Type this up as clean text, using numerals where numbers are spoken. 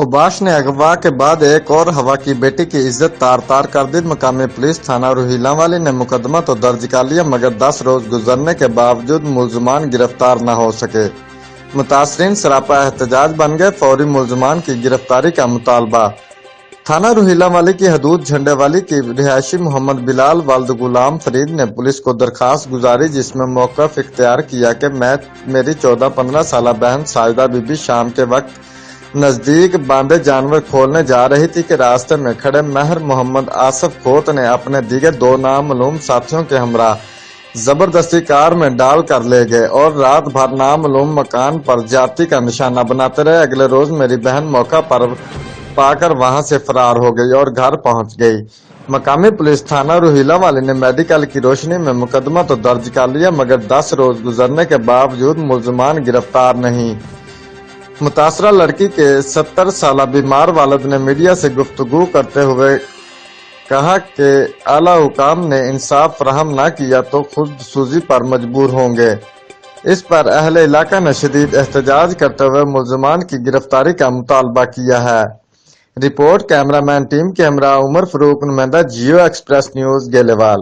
اوباش نے اغوا کے بعد ایک اور ہوا کی بیٹی کی عزت تار تار کر دی۔ مقامی پولیس تھانہ روہیلہ والی نے مقدمہ تو درج کر لیا مگر 10 روز گزرنے کے باوجود ملزمان گرفتار نہ ہو سکے۔ متاثرین سراپا احتجاج بن گئے، فوری ملزمان کی گرفتاری کا مطالبہ۔ تھانہ روہیلہ والی کی حدود جھنڈے والی کی رہائشی محمد بلال والد غلام فرید نے پولیس کو درخواست گزاری، جس میں موقف اختیار کیا کہ میں میری 14-15 سالہ بہن ساجدہ بی بی شام کے وقت نزدیک باندھے جانور کھولنے جا رہی تھی کہ راستے میں کھڑے مہر محمد آصف کھوت نے اپنے دیگر 2 نامعلوم ساتھیوں کے ہمراہ زبردستی کار میں ڈال کر لے گئے اور رات بھر نامعلوم مکان پر جاتی کا نشانہ بناتے رہے۔ اگلے روز میری بہن موقع پر پا کر وہاں سے فرار ہو گئی اور گھر پہنچ گئی۔ مقامی پولیس تھانہ روہیلہ والے نے میڈیکل کی روشنی میں مقدمہ تو درج کر لیا مگر 10 روز گزرنے کے باوجود ملزمان گرفتار نہیں۔ متاثرہ لڑکی کے 70 سالہ بیمار والد نے میڈیا سے گفتگو کرتے ہوئے کہا کہ اعلیٰ حکام نے انصاف فراہم نہ کیا تو خود سوزی پر مجبور ہوں گے۔ اس پر اہل علاقہ نے شدید احتجاج کرتے ہوئے ملزمان کی گرفتاری کا مطالبہ کیا ہے۔ رپورٹ کیمرہ مین ٹیم کے ہمراہ عمر فاروق، نمائندہ جیو ایکسپریس نیوز، گیلے وال۔